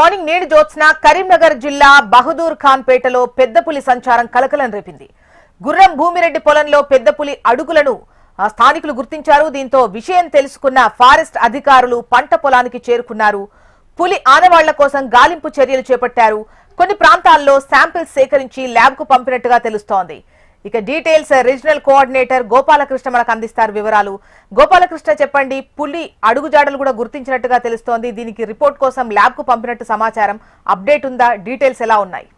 Morning నేడు జ్యోత్స్న కరీంనగర్ జిల్లా బహదూర్ ఖాన్ పేటలో పెద్ద పులి సంచారం కలకలం రేపింది. గుర్రం భూమిరెడ్డి పొలంలో పెద్ద పులి అడుగులను స్థానికులు గుర్తించారు. దీంతో విషయం తెలుసుకున్న ఫారెస్ట్ అధికారులు పంట పొలానికి చేరుకున్నారు. పులి ఆనవాళ్ల కోసం గాలింపు చర్యలు చేపట్టారు. కొన్ని ప్రాంతాల్లో శాంపిల్స్ సేకరించి ల్యాబ్ కు పంపినట్టుగా తెలుస్తోంది. ఇక డీటెయిల్స్ రీజనల్ కోఆర్డినేటర్ గోపాలకృష్ణ మనకు అందిస్తారు వివరాలు. గోపాలకృష్ణ చెప్పండి, పులి అడుగుజాడలు కూడా గుర్తించినట్టుగా తెలుస్తోంది. దీనికి రిపోర్ట్ కోసం ల్యాబ్ కు పంపినట్టు సమాచారం. అప్డేట్ ఉందా? డీటెయిల్స్ ఎలా ఉన్నాయి?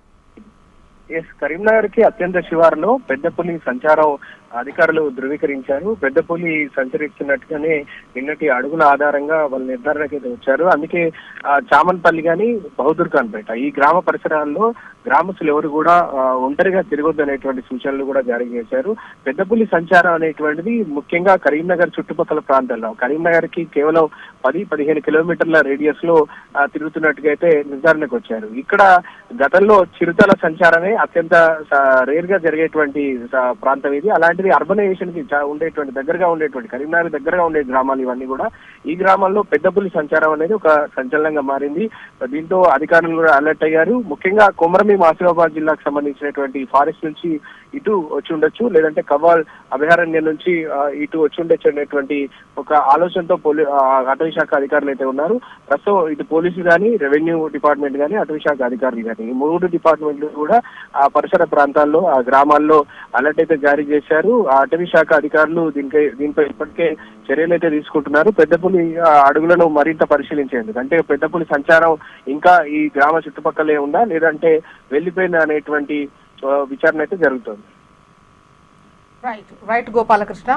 కరీంనగర్ కి అత్యంత శివారులో పెద్ద పులి సంచారం అధికారులు ధృవీకరించారు. పెద్ద పులి సంచరిస్తున్నట్టుగానే నిన్నటి అడుగుల ఆధారంగా వాళ్ళు నిర్ధారణకి వచ్చారు. అందుకే చామన్పల్లి గాని బహదూర్ ఖాన్ పేట ఈ గ్రామ పరిసరాల్లో గ్రామస్తులు ఎవరు కూడా ఒంటరిగా తిరగొద్దు అనేటువంటి సూచనలు కూడా జారీ చేశారు. పెద్ద పులి సంచారం అనేటువంటిది ముఖ్యంగా కరీంనగర్ చుట్టుపక్కల ప్రాంతాల్లో, కరీంనగర్ కి కేవలం 10-15 కిలోమీటర్ల రేడియస్ లో తిరుగుతున్నట్టుగా అయితే నిర్ధారణకు వచ్చారు. ఇక్కడ గతంలో చిరుతల సంచారమే అత్యంత రేర్ గా జరిగేటువంటి ప్రాంతం ఇది. అలాంటిది అర్బనైజేషన్ కి ఉండేటువంటి దగ్గరగా ఉండేటువంటి కరీంనగర్ దగ్గరగా ఉండే గ్రామాలు ఇవన్నీ కూడా. ఈ గ్రామాల్లో పెద్ద పులి సంచారం అనేది ఒక సంచలనంగా మారింది. దీంతో అధికారులు కూడా అలర్ట్ అయ్యారు. ముఖ్యంగా కొమరమి ఆసిఫాబాద్ జిల్లాకు సంబంధించినటువంటి ఫారెస్ట్ నుంచి ఇటు వచ్చి ఉండొచ్చు, లేదంటే కవ్వాల్ అభయారణ్యం నుంచి ఇటు వచ్చి ఉండొచ్చు అనేటువంటి ఒక ఆలోచనతో అటవీ శాఖ అధికారులు అయితే ఉన్నారు. ప్రస్తుతం ఇటు పోలీసులు కానీ, రెవెన్యూ డిపార్ట్మెంట్ కానీ, అటవీ శాఖ అధికారులు కానీ ఈ 3 డిపార్ట్మెంట్లు కూడా ఆ పరిసర ప్రాంతాల్లో, ఆ గ్రామాల్లో అలర్ట్ అయితే జారీ చేశారు. ఆ అటవీ శాఖ అధికారులు దీనిపై ఇప్పటికే చర్యలు అయితే తీసుకుంటున్నారు. పెద్ద పులి అడుగులను మరింత పరిశీలించేందుకు, అంటే పెద్ద పులి సంచారం ఇంకా ఈ గ్రామ చుట్టుపక్కలే ఉందా లేదంటే వెళ్లిపోయిందా అనేటువంటి విచారణ అయితే జరుగుతుంది. రైట్ గోపాలకృష్ణ.